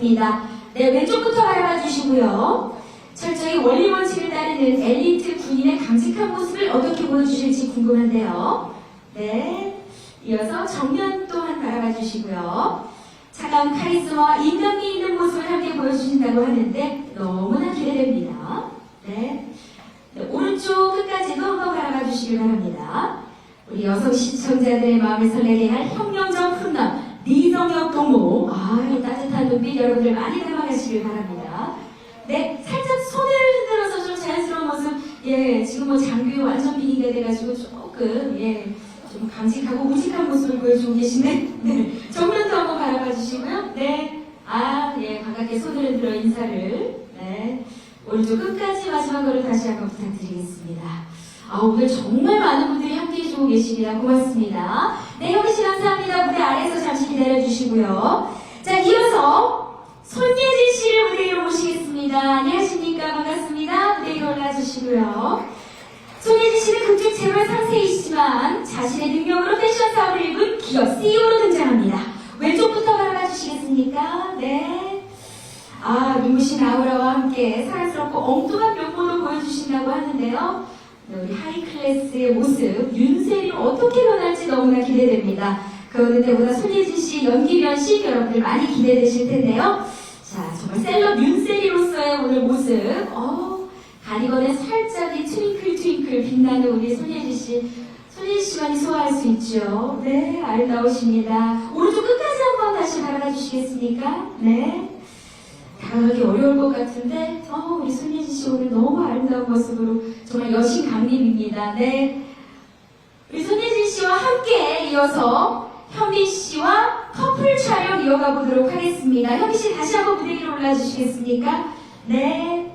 고맙습니다. 네, 왼쪽부터 바라봐 주시고요. 철저히 원리 원칙을 따르는 엘리트 군인의 강직한 모습을 어떻게 보여주실지 궁금한데요. 네, 이어서 정면 또한 바라봐 주시고요. 차가운 카리스마와 인간미 있는 모습을 함께 보여주신다고 하는데 너무나 기대됩니다. 네, 오른쪽 끝까지도 한번 바라봐 주시길 바랍니다. 우리 여성 시청자들의 마음을 설레게 할 혁명적 훈남 리정혁 동무, 이 따뜻한 눈빛 여러분들 많이 담아가시길 바랍니다. 네, 살짝 손을 흔들어서 좀 자연스러운 모습, 예, 지금 뭐 장비 완전 비기가 돼가지고 조금, 예, 좀 강직하고 우직한 모습을 보여주고 계시네. 네, 정면도 한번 바라봐 주시고요. 네, 예, 반갑게 손을 흔들어 인사를, 네, 오른쪽 끝까지 마지막으로 다시 한번 부탁드리겠습니다. 오늘 정말 많은 분들이 함께 해주고 계십니다. 고맙습니다. 네, 형씨 감사합니다. 무대 아래에서 잠시 기다려주시고요. 자, 이어서 손예진 씨를 무대 위로 모시겠습니다. 안녕하십니까? 반갑습니다. 무대 위로 올라주시고요. 손예진 씨는 극중 재벌 상세이시지만 자신의 능력으로 패션 사업을 일군 기업 CEO로 등장합니다. 왼쪽부터 바라봐 주시겠습니까? 네. 눈부신 아우라와 함께 사랑스럽고 엉뚱한 면모도 보여주신다고 하는데요. 우리 하이클래스의 모습, 윤세리로 어떻게 변할지 너무나 기대됩니다. 그 어느 때보다 손예진 씨 연기 변신 여러분들 많이 기대되실 텐데요. 자, 정말 셀럽 윤세리로서의 오늘 모습, 가디건에 살짝 이 트윙클 빛나는 우리 손예진 씨, 손예진 씨만이 소화할 수 있죠. 네, 아름다우십니다. 오른쪽 끝까지 한번 다시 바라봐 주시겠습니까? 네. 다가가기 어려울 것 같은데 우리 손예진 씨 오늘 너무 아름다운 모습으로 정말 여신 강림입니다. 네, 우리 손예진 씨와 함께 이어서 현민 씨와 커플 촬영 이어가 보도록 하겠습니다. 현민 씨 다시 한번 무대 위로 올라주시겠습니까? 네.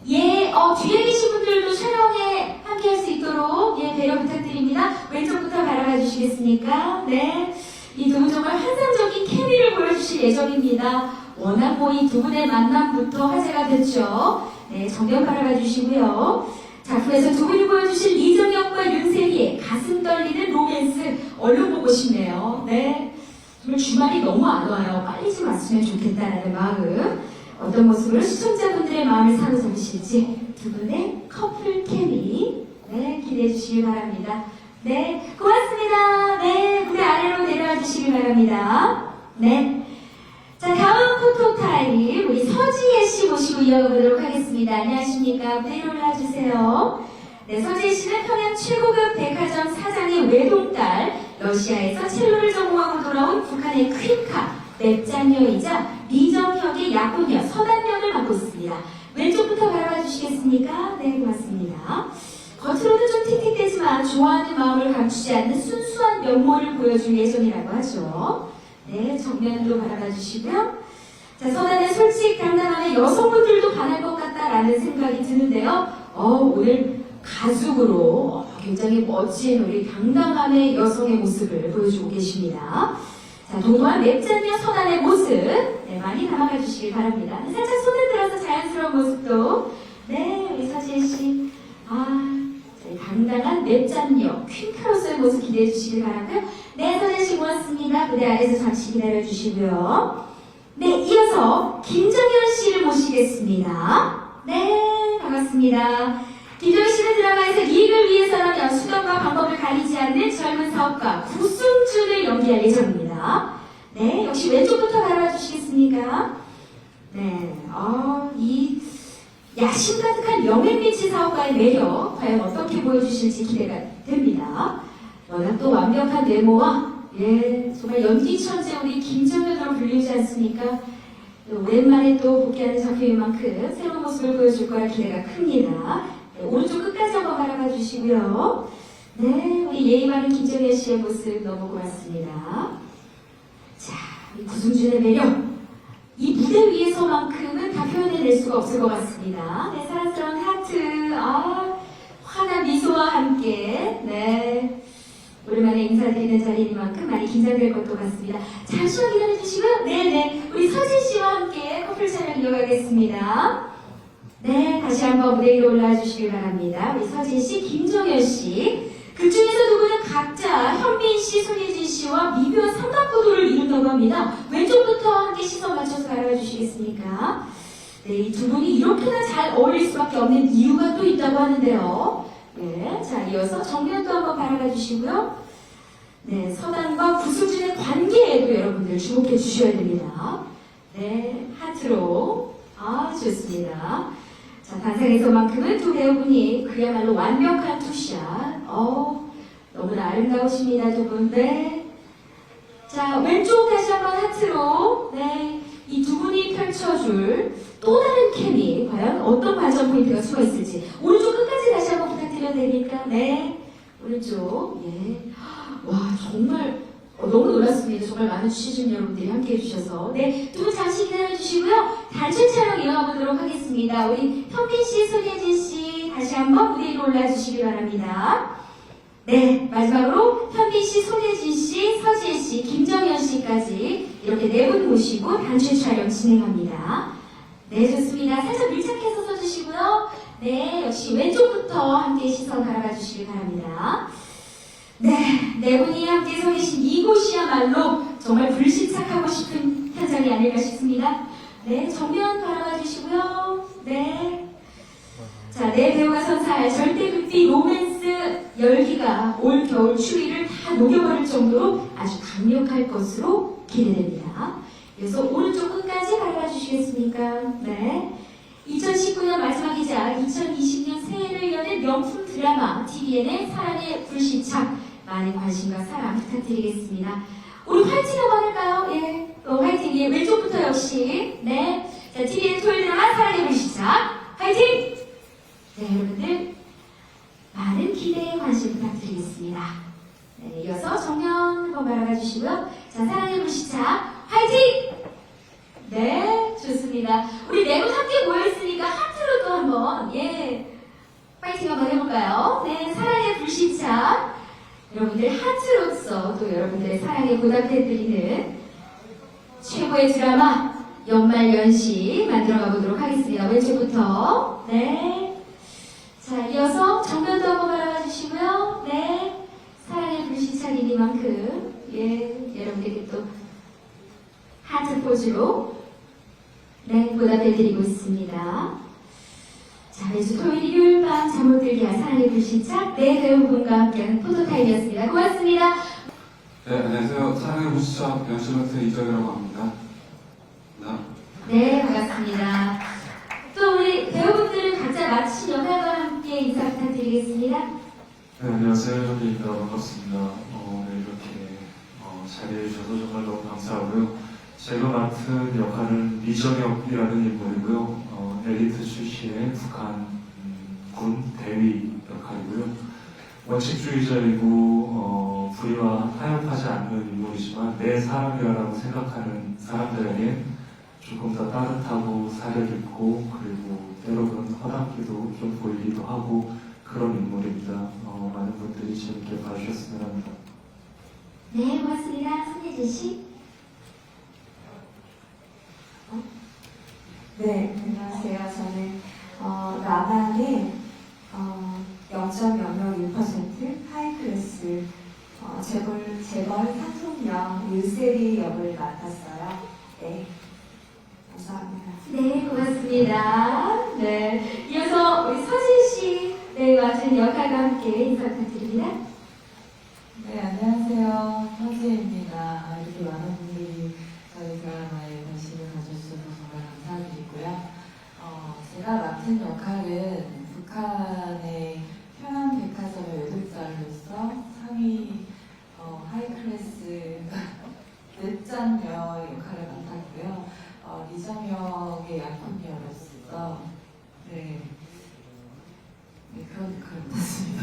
예, 뒤에 계신 분들도 촬영에 함께 할 수 있도록 배려 부탁드립니다. 왼쪽부터 바라봐 주시겠습니까? 네. 이 두 분 정말 환상적인 케미를 보여주실 예정입니다. 워낙 이 두 분의 만남부터 화제가 됐죠. 네, 정면 바라봐 주시고요. 작품에서 두 분이 보여주실 이정혁과 윤세리의 가슴 떨리는 로맨스 얼른 보고 싶네요. 네, 정말 주말이 너무 안 와요. 빨리 좀 왔으면 좋겠다라는 마음. 어떤 모습으로 시청자분들의 마음을 사로잡으실지 두 분의 커플 케미 기대해 주시기 바랍니다. 네, 고맙습니다. 네, 무대 아래로 내려와 주시기 바랍니다. 네. 자, 다음 포토타임 우리 서지혜 씨 모시고 이어가 보도록 하겠습니다. 안녕하십니까? 무대 위로 올라주세요. 네, 서지혜 씨는 평양 최고급 백화점 사장의 외동딸, 러시아에서 첼로를 전공하고 돌아온 북한의 퀸카, 맵장녀이자 리정혁의 약혼녀 서단역을 맡고 있습니다. 왼쪽부터 바라봐 주시겠습니까? 네, 고맙습니다. 겉으로는 좀 틱틱대지만 좋아하는 마음을 감추지 않는 순수한 면모를 보여줄 예정이라고 하죠. 네, 정면으로 바라봐 주시고요. 자, 서단의 솔직당당함에 여성분들도 반할 것 같다라는 생각이 드는데요. 오늘 가죽으로 굉장히 멋진 우리 당당함의 여성의 모습을 보여주고 계십니다. 자, 도도한 맵장녀 서단의 모습 많이 담아가 주시길 바랍니다. 살짝 손을 들어서 자연스러운 모습도 우리 서지혜 씨 당당한 맵장녀 퀸카로서의 모습 기대해 주시길 바라고요. 네, 서지혜 씨 고맙습니다. 무대 아래에서 잠시 기다려 주시고요. 네, 이어서 김정현 씨를 모시겠습니다. 네, 반갑습니다. 김정현 씨는 드라마에서 이익을 위해서라면 수단과 방법을 가리지 않는 젊은 사업가 구승준을 연기할 예정입니다. 네, 역시 왼쪽부터 바라봐 주시겠습니까? 네, 이 야심 가득한 영앤미치 사업가의 매력 과연 어떻게 보여주실지 기대가 됩니다. 워낙 또 완벽한 외모와 정말 연기 천재 우리 김정현으로 불리지 않습니까? 오랜만에 또 복귀하는 작품인 만큼 새로운 모습을 보여줄 거라 기대가 큽니다. 네, 오른쪽 끝까지 한번 바라봐 주시고요. 네, 우리 예의 바른 김정현 씨의 모습 너무 고맙습니다. 자, 이 구승준의 매력 이 무대 위에서만큼은 다 표현해낼 수가 없을 것 같습니다. 네, 사랑스러운 하트, 환한 미소와 함께, 오랜만에 인사드리는 자리이니만큼 많이 긴장될 것도 같습니다. 잠시만 기다려주시고요. 네네, 우리 서진 씨와 함께 커플 촬영 이어가겠습니다. 네, 다시 한번 무대 위로 올라와 주시길 바랍니다. 우리 서진 씨, 김정현 씨. 그 중에서 누구는 각자 현빈 씨, 손예진 씨와 미묘한 삼각구도를 이룬다고 합니다. 왼쪽부터 함께 시선 맞춰서 바라봐 주시겠습니까? 네, 이 두 분이 이렇게나 잘 어울릴 수밖에 없는 이유가 또 있다고 하는데요. 네, 자, 이어서 정면도 한번 바라봐 주시고요. 네, 서단과 구수진의 관계에도 여러분들 주목해 주셔야 됩니다. 네, 하트로. 아, 좋습니다. 자, 단상에서만큼은 두 배우분이 그야말로 완벽한 투샷. 너무나 아름다우십니다, 두 분. 네. 자, 왼쪽 다시 한번 하트로. 네. 이 두 분이 펼쳐줄 또 다른 케미. 과연 어떤 관전 포인트가 숨어 있을지. 오른쪽 끝까지 다시 한번 부탁드려도 됩니까? 네. 오른쪽. 예. 와, 정말 너무 놀랐습니다. 정말 많은 취재진 여러분들이 함께 해주셔서. 네, 두 분 잠시 기다려주시고요. 단체 촬영 이어가 보도록 하겠습니다. 우리 현빈 씨, 손예진 씨 다시 한번 무대 위로 올라주시기 바랍니다. 네, 마지막으로 현빈 씨, 손예진 씨, 서지혜 씨, 김정현 씨까지 이렇게 네 분 모시고 단체 촬영 진행합니다. 네, 좋습니다. 살짝 밀착해서 서주시고요. 네, 역시 왼쪽부터 함께 시선 바라봐 주시기 바랍니다. 네, 네 분이 함께 서 계신 이곳이야말로 정말 불시착하고 싶은 현장이 아닐까 싶습니다. 네, 정면 바라봐 주시고요. 네. 자, 네 배우가 선사할 절대극비 로맨스 열기가 올 겨울 추위를 다 녹여버릴 정도로 아주 강력할 것으로 기대됩니다. 그래서 오른쪽 끝까지 바라봐 주시겠습니까? 네. 2019년 마지막이자 2020년 새해를 여는 명품 드라마 TVN의 사랑의 불시착 많은 관심과 사랑 부탁드리겠습니다. 우리 화이팅 한번 할까요? 예, 화이팅. 예, 왼쪽부터 역시. 네, 자, TVN 토요일 드라마 사랑의 불시착 화이팅! 네, 여러분들 많은 기대에 관심 부탁드리겠습니다. 네, 이어서 정면 한번 바라봐 주시고요. 자, 사랑의 불시착 화이팅! 네, 좋습니다. 우리 네 분 함께 모여있으니까 하트로 또 한번, 예, 파이팅 한번 해볼까요? 네, 사랑의 불시착. 여러분들 하트로서 또 여러분들의 사랑에 보답해드리는 최고의 드라마 연말연시 만들어가 보도록 하겠습니다. 왼쪽부터. 네. 자, 이어서 정면도 한번 바라봐 주시고요. 네. 사랑의 불시착이니만큼, 예, 여러분들께 또 하트 포즈로 네, 보답해드리고 있습니다. 자, 매주 토요일 일요일 밤 잠 못 들게 할 사랑의 불시착 네 배우분과 함께하는 포토타임이었습니다. 고맙습니다. 네, 안녕하세요. 사랑의 불시착 연출멘트 이정이라고 합니다. 네, 반갑습니다. 또 우리 배우분들은 각자 맡으신 역할과 함께 인사 부탁드리겠습니다. 네, 안녕하세요. 현빈입니다. 반갑습니다. 오늘 이렇게 자리해 주셔서 정말 너무 감사하고요. 제가 맡은 역할은 이정혁이라는 인물이고요. 엘리트 출신의 북한 군 대위 역할이고요. 원칙주의자이고 불의와 타협하지 않는 인물이지만 내 사람이라고 생각하는 사람들에게 조금 더 따뜻하고 사려 깊고 그리고 때로는 허당기도 좀 보이기도 하고 그런 인물입니다. 많은 분들이 재밌게 봐주셨으면 합니다. 네, 고맙습니다. 손예진 씨. 네, 안녕하세요. 저는 나만의 0.001% 하이클래스 재벌 상속녀 율세리 역을 맡았어요. 네, 감사합니다. 네, 고맙습니다. 네, 이어서 우리 서진 씨 네, 맡은 역할과 함께 인사 부탁드립니다. 네, 안녕하세요. 서지혜입니다. 이렇게 많은 분들이 저희 드라마에 관심을 가져주셔서 정말 감사드리고요. 제가 맡은 역할은 북한의 평양백화점의 외국자로서 상위 하이클래스 넷장녀 역할을 맡았고요. 이정혁의 약혼녀로서 네, 그런 역할을 맡았습니다.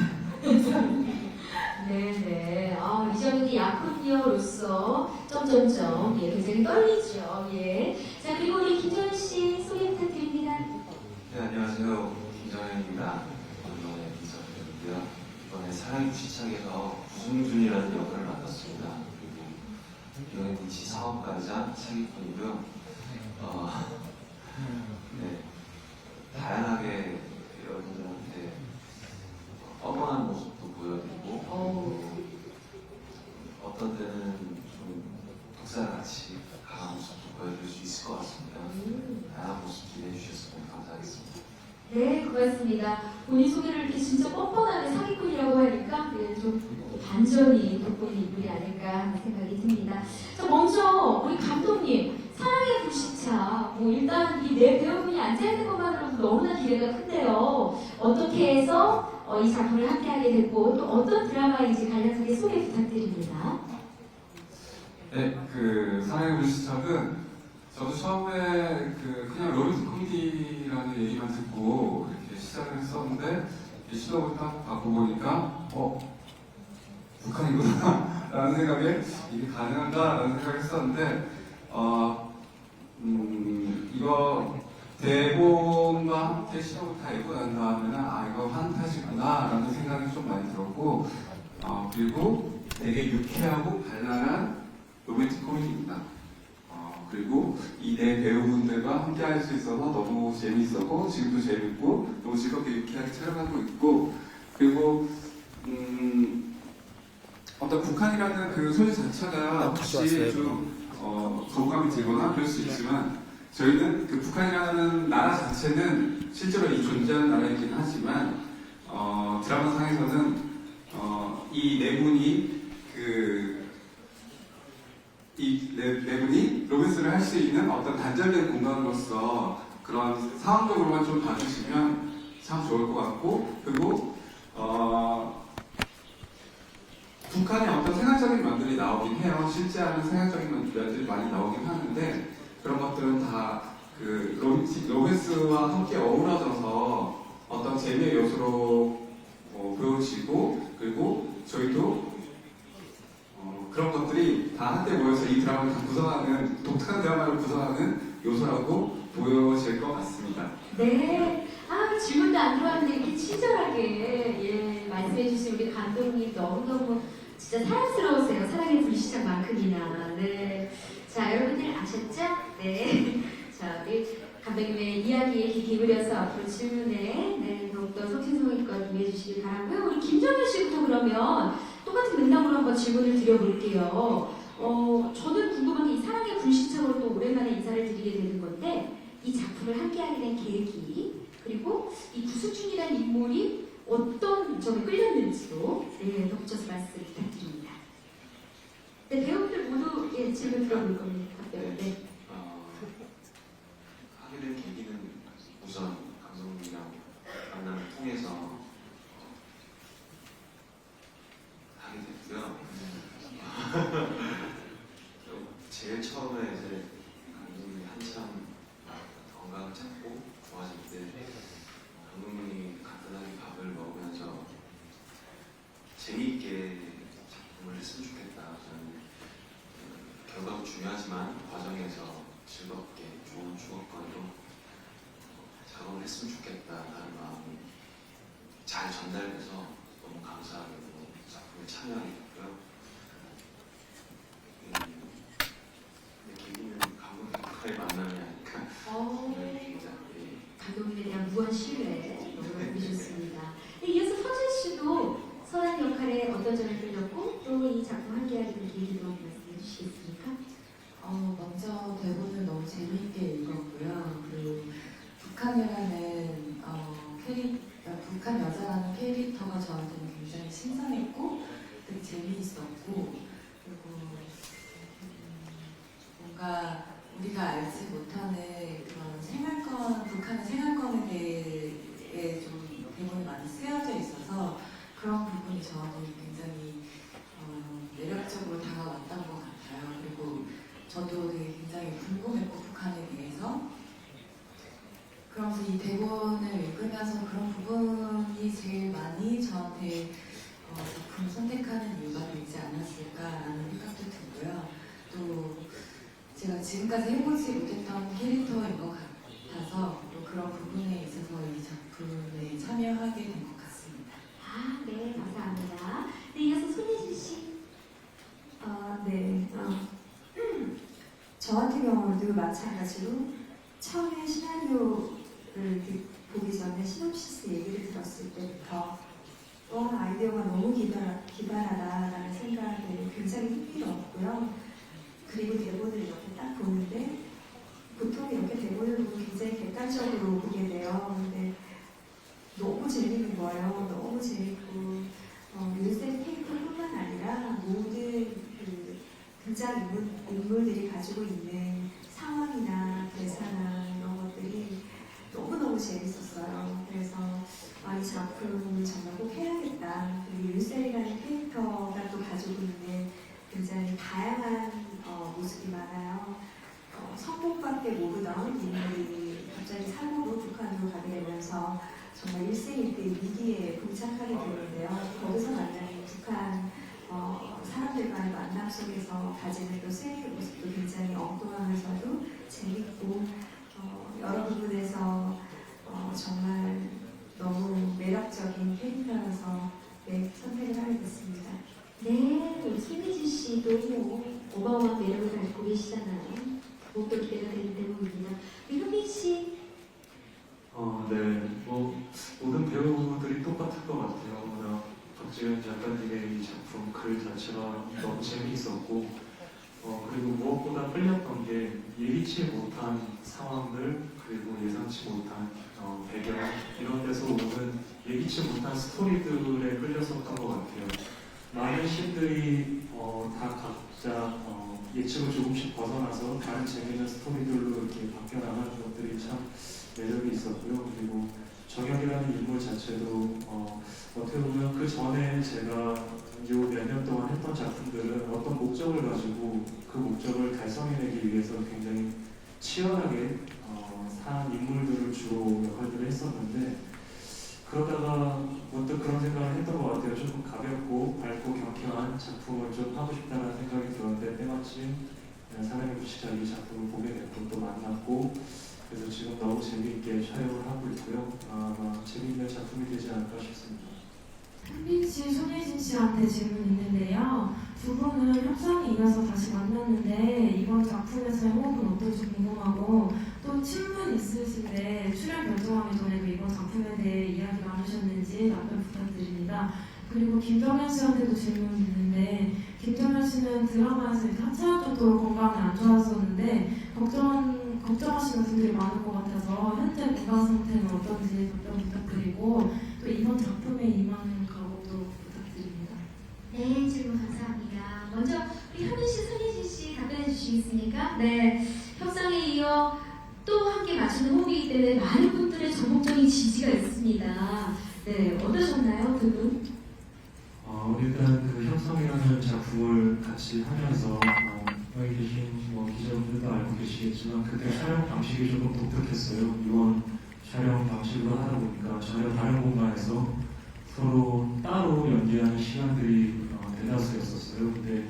네네. 이정욱이 약혼녀로서 점점점 예, 굉장히 떨리죠. 예. 자, 그리고 우리 김정현 씨 소개 부탁드립니다. 네, 안녕하세요. 김정현입니다. 오랜만에 인사드리고요. 이번에 사랑의 불시착에서 구승준이라는 역할을 맡았습니다. 그리고 이번에 뭉치 사업가이자 사기꾼이고요. 네, 다양하게 여러분들한테 뻔뻔한 모습도 보여드리고 어떤 때는 좀 독사같이 강한 모습도 보여드릴 수 있을 것 같습니다. 다양한 모습 기대해 주셨으면 감사하겠습니다. 네, 고맙습니다. 본인 소개를 이렇게 진짜 뻔뻔하게 사기꾼이라고 하니까 좀 반전이 돋보이는 인물이 아닐까 하는 생각이 듭니다. 자, 먼저 우리 감독님, 사랑의 불시착. 일단 이 네 배우분이 앉아있는 것만으로도 너무나 기대가 큰데요. 어떻게 해서 이 작품을 함께하게 됐고 또 어떤 드라마인지 간략하게 소개 부탁드립니다. 네, 사랑의 불시착은 저도 처음에 그냥 로맨틱 코미디라는 얘기만 듣고 이렇게 시작을 했었는데 시도를 딱 받고 보니까 북한이구나 라는 생각에 이게 가능한가 라는 생각을 했었는데 이거 대본과 함께 시도를 다 읽고 난 다음에는 이거 판타지구나 라는 생각이 좀 많이 들었고 그리고 되게 유쾌하고 발랄한 로맨틱 코미디입니다. 그리고 이 네 배우분들과 함께 할 수 있어서 너무 재미있었고 지금도 재밌고 너무 즐겁게 유쾌하게 촬영하고 있고 그리고 어떤 북한이라는 그 소재 자체가 혹시 좀 거부감이 들거나 그럴 수 있지만 저희는 그 북한이라는 나라 자체는 실제로 이 존재하는 나라이긴 하지만 드라마 상에서는 이 네 분이 네 분이 로맨스를 할 수 있는 어떤 단절된 공간으로서 그런 상황적으로만 좀 봐주시면 참 좋을 것 같고 그리고 북한의 어떤 생활적인 면들이 나오긴 해요. 실제하는 생활적인 면들이 많이 나오긴 하는데 그런 것들은 다 로맨스와 함께 어우러져서 어떤 재미의 요소로 보여지고 그리고 저희도 그런 것들이 다 한데 모여서 이 드라마를 다 구성하는 독특한 드라마를 구성하는 요소라고 보여질 것 같습니다. 네. 질문도 안 들어왔는데 이렇게 친절하게 말씀해 주신 우리 감독님 너무너무 진짜 사랑스러우세요. 사랑의 불시착만큼이나. 네. 자, 여러분들 아셨죠? 네. 자, 우리 감독님의 이야기에 귀 기울여서 앞으로 질문에 더욱더 성심성의껏 임해 주시기 바라고요. 우리 김정현 씨부터 그러면 똑같은 맥락으로 한번 질문을 드려볼게요. 저는 궁금한 게 이 사랑의 불시착으로 또 오랜만에 인사를 드리게 되는 건데 이 작품을 함께하게 된 계기 그리고 이 구수준이라는 인물이 어떤 점에 끌렸는지도 덧붙여서 말씀 부탁드립니다. 네, 배우들 모두 질문 들어볼 겁니다. 네. 하게 된 계기는 우선 감독님이랑 만남을 통해서 하게 됐고요. 제일 처음에 이제 감독님이 한참 건강을 찾고 좋아질 때 감독님이 간단하게 밥을 먹으면서 재미있게 작품을 했으면 좋겠다. 저는 결과도 중요하지만 과정에서 즐겁게 좋은 추억과도 작업을 했으면 좋겠다라는 마음이 잘 전달돼서 너무 감사하게도 작품에 참여하게 됐고요. 계기는 감독님과의 만남이 아닐까. 감독님에 대한 무한 신뢰 너무 보셨습니다. 이어서 서준 씨도 선한 역할에 어떤 점을 끌렸고 또 이 작품 함께하게 된 계기도 말씀해 주시겠습니까? 먼저 대본을 너무 재미있게 읽었고요. 그리고 북한이라는 북한 여자라는 캐릭터가 저한테는 굉장히 신선했고 되게 재미있었고 그리고 뭔가 우리가 알지 못하는 그런 북한의 생활권에 대해 좀 대본이 많이 쓰여져 있어서 그런 부분이 저한테 굉장히 매력적으로 다가왔던 것 같아요. 그리고 저도 되게 굉장히 궁금했고 북한에 대해서 그러면서 이 대본을 읽으면서 그런 부분이 제일 많이 저한테 작품 선택하는 이유가 되지 않았을까라는 생각도 들고요. 또 제가 지금까지 해보지 못했던 캐릭터인 것 같아서 또 그런 부분에 있어서 이 작품에 참여하게 된 것 같습니다. 네, 감사합니다. 네, 이어서 손예진 씨. 네. 저 같은 경우도 마찬가지로 처음에 시나리오를 보기 전에 시놉시스 얘기를 들었을 때부터 아이디어가 너무 기발하다라는 생각을 굉장히 그리고 대본을 이렇게 딱 보는데 보통 이렇게 대본을 보면 굉장히 객관적으로 보게 돼요. 근데 너무 재밌는 거예요. 너무 재밌고 윌슨 캐릭터뿐만 아니라 모든 그 등장 인물들이 가지고 있는 상황이나 대사나 이런 것들이 너무너무 재밌었어요. 그래서 이 작품을 정말 꼭 해야겠다. 그리고 윌슨이라는 캐릭터가 또 가지고 있는 굉장히 다양한 모습이 많아요. 성공밖에 모르던 인물이 갑자기 사고로 북한으로 가게 되면서 정말 일생일대 위기에 봉착하게 되는데요. 거기서 만나는 북한 사람들과의 만남 속에서 가지는 또 세계의 모습도 굉장히 엉뚱하면서도 재밌고 여러 부분에서 정말 너무 매력적인 캐릭터라서 선택을 하게 됐습니다. 네, 우리 손예진 씨도 어마어마한 매력을 가지고 계시잖아요. 목도 기대가 되는 대목입니다. 현민 씨. 네, 모든 배우들이 똑같을 것 같아요. 워낙 박지현 작가님의 이 작품 글 자체가 너무 재미있었고, 그리고 무엇보다 끌렸던 게 예기치 못한 상황들, 그리고 예상치 못한 배경, 이런 데서 오는 예기치 못한 스토리들에 끌렸었던 것 같아요. 많은 씬들이 다 각자 예측을 조금씩 벗어나서 다른 재미있는 스토리들로 이렇게 바뀌어나가는 것들이 참 매력이 있었고요. 그리고 정혁이라는 인물 자체도 어떻게 보면 그 전에 제가 요 몇 년 동안 했던 작품들은 어떤 목적을 가지고 그 목적을 달성해내기 위해서 굉장히 치열하게 산 인물들을 주로 역할들을 했었는데, 그러다가 문득 그런 생각을 했던 것 같아요. 조금 가볍고 밝고 경쾌한 작품을 좀 하고 싶다는 생각이 들었는데, 때마침 사랑의 불시착 이 작품을 보게 됐고 또 만났고, 그래서 지금 너무 재미있게 촬영을 하고 있고요. 아마 재미있는 작품이 되지 않을까 싶습니다. 현민 씨, 손예진 씨한테 질문 있는데요. 두 분은 협상이 이어서 다시 만났는데 이번 작품에서의 호흡은 어떨지 궁금하고, 또 질문 있으신데 출연 결정하기 전에도 이번 작품에 대해 이야기 나누셨는지 답변 부탁드립니다. 그리고 김정현 씨한테도 질문이 있는데, 김정현 씨는 드라마에서 이렇게 하차할 정도로 건강이 안 좋았었는데 걱정하시는 분들이 많을 것 같아서 현재 건강 상태는 어떤지 답변 부탁드리고, 또 이번 작품에 임하는 각오도 부탁드립니다. 네, 질문 감사합니다. 먼저 우리 현민 씨, 손예진 씨 답변해 주시겠습니까? 네, 협상에 이어 또 함께 맞추는 호흡이기 때문에 많은 분들의 전폭적인 지지가 있습니다. 네, 어떠셨나요, 두 분? 일단 그 협상이라는 작품을 같이 하면서 여기 계신 기자분들도 알고 계시겠지만 그때 촬영 방식이 조금 독특했어요. 이번 촬영 방식으로 하다 보니까 전혀 다른 공간에서 서로 따로 연기하는 시간들이 대다수였었어요. 근데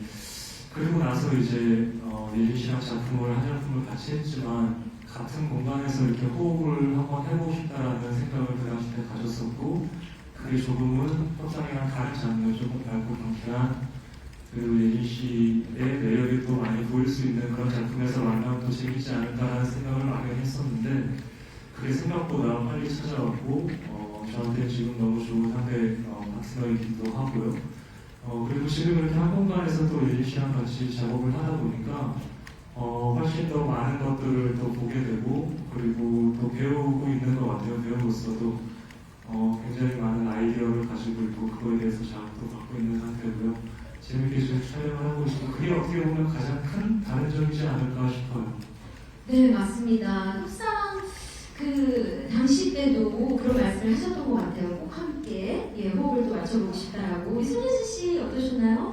그리고 나서 이제 예진 씨랑 한 작품을 같이 했지만 같은 공간에서 이렇게 호흡을 한번 해보고 싶다라는 생각을 그 당시 때 가졌었고, 그게 조금은 협상이랑 다른 장르, 조금 밝고 경쾌한 그리고 예진 씨의 매력이 또 많이 보일 수 있는 그런 작품에서 만나면 또 재밌지 않을까라는 생각을 막연했었는데, 그게 생각보다 빨리 찾아왔고 저한테 지금 너무 좋은 상대 파트너이기도 하고요. 그리고 지금 이렇게 한 공간에서 또 예진 씨랑 같이 작업을 하다 보니까 훨씬 더 많은 것들을 또 보게 되고, 그리고 또 배우고 있는 것 같아요. 배우로서도 굉장히 많은 아이디어를 가지고 있고 그거에 대해서 자극도 받고 있는 상태고요. 재밌게 지금 촬영을 하고 있고, 그게 어떻게 보면 가장 큰 다른 점이지 않을까 싶어요. 네, 맞습니다. 협상 당시 때도 그런 말씀을 하셨던 것 같아요. 꼭 함께 호흡을 또 맞춰보고 싶다라고. 우리 손예진 씨 어떠셨나요?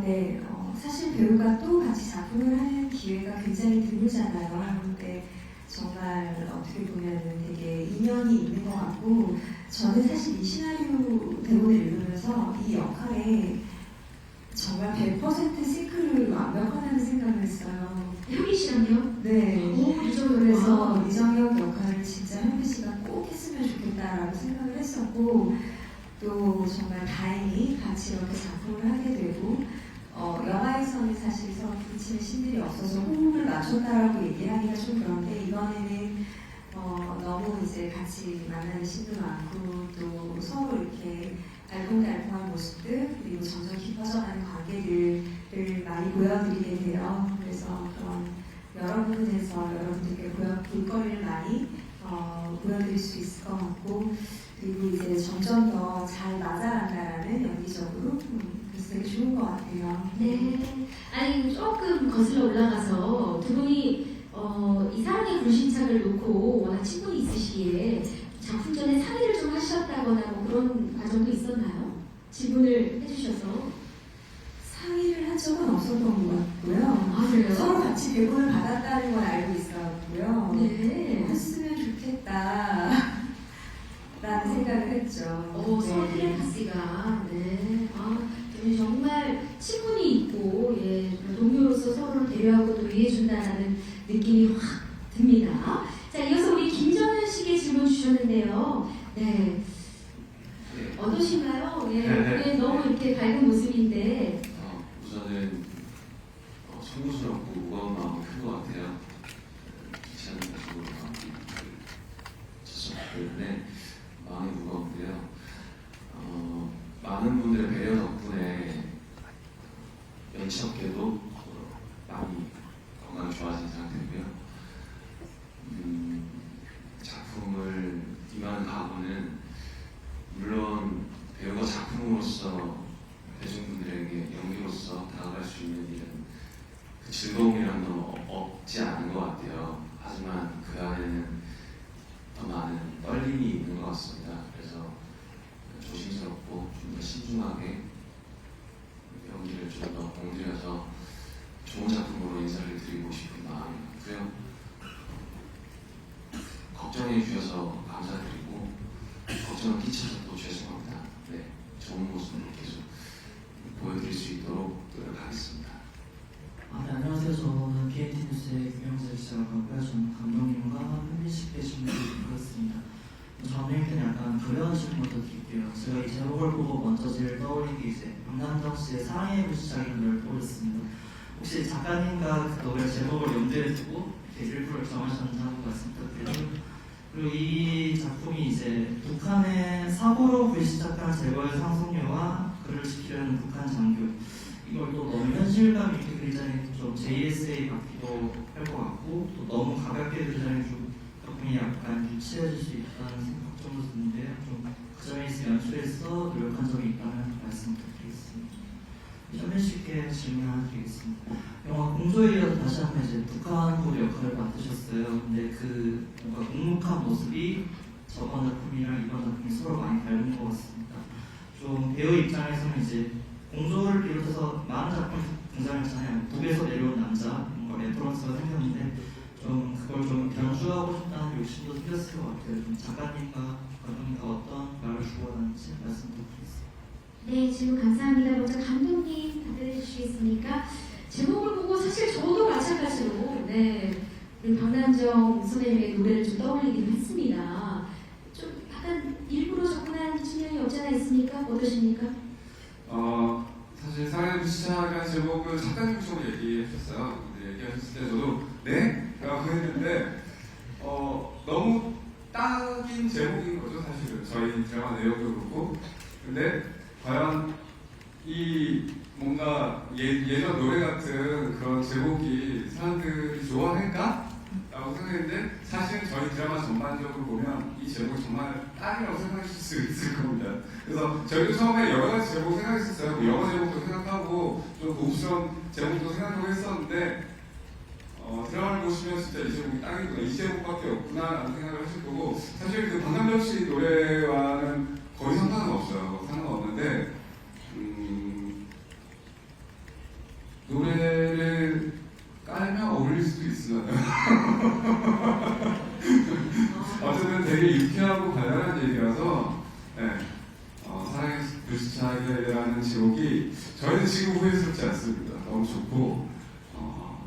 네, 사실 배우가 또 같이 작품을 하는 기회가 굉장히 드물잖아요. 근데 정말 어떻게 보면 되게 인연이 있는 것 같고, 저는 사실 이 시나리오 대본을 읽으면서 이 역할에 정말 100% 싱크를 완벽하다는 생각을 했어요. 현민 씨랑요? 네. 이정현 그래서 이정혁 역할을 진짜 현민 씨가 꼭 했으면 좋겠다라고 생각을 했었고, 또 정말 다행히 같이 이렇게 작품을 하게 되고, 영화에서는 사실 서로 부딪히는 신들이 없어서 호흡을 맞췄다라고 얘기하기가 좀 그런데, 이번에는 너무 이제 같이 만나는 신도 많고 또 서로 이렇게 알콩달콩한 모습들 그리고 점점 깊어져가는 관계들을 많이 보여드리게 돼요. 그래서 그런 여러 부분에서 여러분들께 볼거리를 많이 보여드릴 수 있을 것 같고 그리고 이제 점점 더 잘 맞아간다라는 연기적으로 그래서 되게 좋은 것 같아요. 네. 아니 조금 거슬러 올라가서 두 분이 이 사랑의 불신착을 놓고 워낙 친분이 있으시기에 작품 전에 상의를 좀 하셨다거나 뭐 그런 과정도 있었나요? 질문을 해주셔서. 상의를 한 적은 없었던 것 같고요. 아 그래요? 서로 같이 대본을 받았다는 건 알고 있었고요. 네. 했으면 좋겠다 라는 생각을 했죠. 서태현 씨가 네. 두 분이 정말 친분이 있고 예, 동료로서 서로를 배려하고 또 이해해준다는 느낌이 확 듭니다. 자, 이어서 우리 김정현 씨에게 질문 주셨는데요. 네. 어떠신가요? 예, 예, 너무 이렇게 밝은 모습인데. 우선은 송구스럽고 무거운 마음이 큰 것 같아요. 귀찮은 가지고 마음이 쳤었기 때문에 마음이 무거운데요. 많은 분들의 배려 덕분에 연치없게도 많이 건강이 좋아진 상태고요. 작품을 임하는 각오는 물론 배우가 작품으로서 대중분들에게 연기로서 다가갈 수 있는 일은 그 즐거움이란 건 없지 않은 것 같아요. 하지만 그 안에는 더 많은 떨림이 있는 것 같습니다. 그래서 조심스럽고 좀 더 신중하게 연기를 좀 더 공들여서 좋은 작품으로 인사를 드리고 싶은 마음이 있고요. 걱정해 주셔서 감사드리고 걱정을 끼쳐서 또 죄송합니다. 네, 좋은 모습을 계속 보여드릴 수 있도록 노력하겠습니다. 네, 안녕하세요. 저는 KT 뉴스의 김영재 기자라고 하고요. 저는 감독님과 현민 씨께 질문을 드렸습니다. 저는 일단 약간 그런 질문부터 드릴게요. 제가 이 제목을 보고 먼저 제일 떠올린 게 이제 박남정 씨의 사랑의 불시착이라는 노래를 떠올렸습니다. 혹시 작가님과 그 노래 제목을 염두에 두고 일부러 정하셨는지 한번 말씀 부탁드리고요. 그리고 이 작품이 이제 북한의 사고로 불시착한 제거의 상속녀와 그를 지키려는 북한 장교 이걸 또 너무 현실감 있게 그리자니 좀 JSA 같기도 할 것 같고 또 너무 가볍게 그리자니 좀 작품이 약간 유치해질 수 있다는 생각 정도 드는데요. 좀 그 점에 있어 연출에서 노력한 점이 있다면 말씀 부탁드리겠습니다. 현민 씨께 질문 하나 드리겠습니다. 영화 공조에 이어서 다시 한번 이제 북한 보도 역할을 맡으셨어요. 근데 그 뭔가 묵묵한 모습이 저번 작품이랑 이번 작품이 서로 많이 다른 것 같습니다. 좀 배우 입장에서는 이제 공조를 비롯해서 많은 작품 등장했잖아요. 북에서 내려온 남자, 뭔가 레퍼런스가 생겼는데 좀 그걸 좀 변주하고 싶다는 욕심도 생겼을 것 같아요. 좀 작가님과 감독님과 어떤 말을 주고받았는지 말씀 부탁드리겠습니다. 네, 질문 감사합니다. 먼저 감독님 답변해 주시겠습니까? 제목을 보고 사실 저도 마찬가지로 네, 우리 박남정 선생님의 노래를 좀 떠올리긴 했습니다. 좀 약간 일부러 접근한 측면이 없지 않아 있습니까? 어떠십니까? 사실 사랑의 불시착이라는 제목을 작가님 쪽으로 얘기하셨어요. 근데 얘기하셨을 때 저도 네? 라고 했는데 너무 딱인 제목인 거죠 사실은. 저희 드라마 내용도 그렇고. 근데 과연 이 뭔가 예전 노래 같은 그런 제목이 사람들이 좋아할까? 라고 생각했는데 사실 저희 드라마 전반적으로 보면 이 제목이 정말 딱이라고 생각하실 수 있을 겁니다. 그래서 저희도 처음에 여러 가지 제목 생각했었어요. 영어 제목도 생각하고 좀 고급스러운 제목도 생각하고 했었는데 드라마를 보시면 진짜 이 제목이 딱이구나, 이 제목밖에 없구나 라는 생각을 하실 거고 사실 그 박남정 씨 노래와는 거의 상관은 없어요. 상관없는데 노래를 깔면 어울릴 수도 있으나 어쨌든 되게 유쾌하고 발랄한 얘기라서 네. 사랑의 불시착이라는 제목이 저희는 지금 후회스럽지 않습니다. 너무 좋고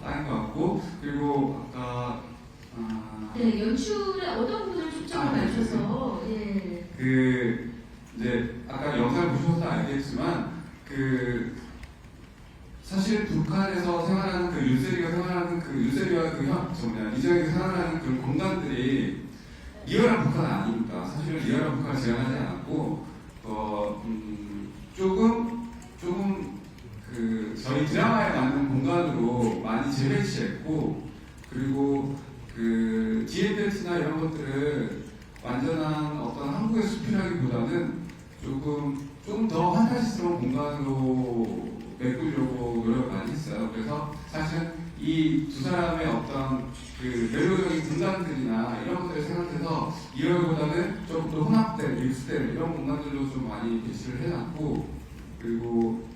딱인 것 같고 그리고 아까 네, 연출에 어떤 부분을 초점을 맞춰서 예. 그 이제 아까 영상 보셔서 알겠지만 사실 북한에서 생활하는 그 윤세리가 생활하는 그 윤세리와 이정이 생활하는 그 공간들이 리얼한 북한은 아닙니다. 사실은 리얼한 북한을 제안하지 않았고 조금 그 저희 드라마에 맞는 공간으로 많이 재배치했고, 그리고 그 DMZ나 이런 것들을 완전한 어떤 한국의 숲이라기보다는 조금 더 판타지스러운 공간으로 메꾸려고 노력을 많이 했어요. 그래서 사실 이 두 사람의 어떤 그 멜로디적인 분단들이나 이런 것들을 생각해서 2월보다는 조금 더 혼합된, 믹스된 이런 공간들로 좀 많이 배치를 해놨고, 그리고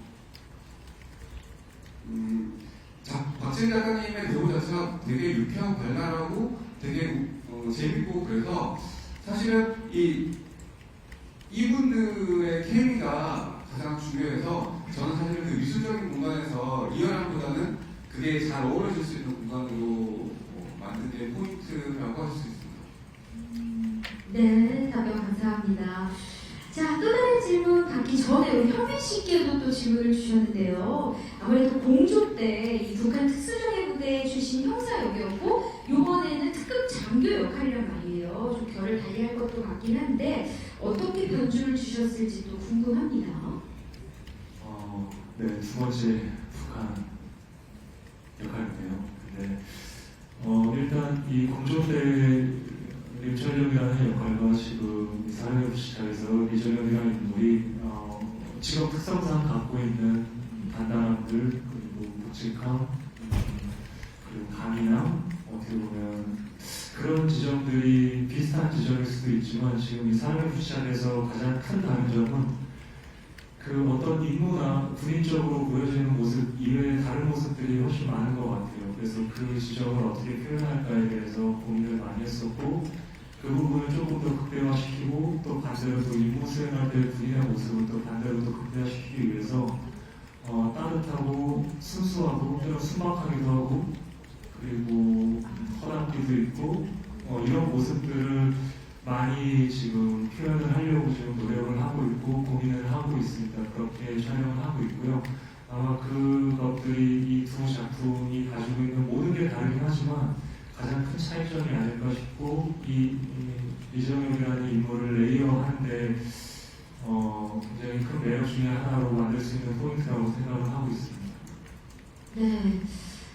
박진 작가님의 배우 자체가 되게 유쾌하고 발랄하고 되게 재밌고, 그래서 사실은 이분들의 케미가 가장 중요해서 저는 사실 그 미술적인 공간에서 리얼함보다는 그게 잘 어우러질 수 있는 공간으로 만든 게 포인트라고 할 수 있습니다. 네, 답변 감사합니다. 자, 또 다른 질문 받기 전에 우리 현민 씨께도 또 질문을 주셨는데요. 아무래도 공조 때 이 북한 특수정예 부대에 주신 형사 역이었고, 요번에는 특급 장교 역할이란 말이에요. 좀 결을 달리할 것도 같긴 한데 어떻게 변주를 주셨을지 또 궁금합니다. 네, 두 번째 북한 역할인데요. 근데 일단 이 공조대 림철룡이라는 역할과 지금 사회부 시작에서 이정현이라는 인물이 직업 특성상 갖고 있는 단단함들, 그리고 묵직함, 그리고 강인함, 어떻게 보면 그런 지점들이 비슷한 지점일 수도 있지만, 지금 이 사회부 시작에서 가장 큰 다른 점은 그 어떤 임무나 군인적으로 보여지는 모습 이외의 다른 모습들이 훨씬 많은 것 같아요. 그래서 그 지점을 어떻게 표현할까에 대해서 고민을 많이 했었고, 그 부분을 조금 더 극대화시키고, 또 반대로 또 임무 수행할 때 군인의 모습을 또 반대로 또 극대화시키기 위해서 따뜻하고 순수하고 때로 순박하기도 하고, 그리고 허당기도 있고, 이런 모습들을 많이 지금 표현을 하려고 지금 노력을 하고 있고 고민을 하고 있습니다. 그렇게 촬영을 하고 있고요. 아마 그것들이 이 두 작품이 가지고 있는 모든 게 다르긴 하지만 가장 큰 차이점이 아닐까 싶고, 이정혁이라는 인물을 레이어하는데 굉장히 큰 매력 중에 하나로 만들 수 있는 포인트라고 생각을 하고 있습니다. 네,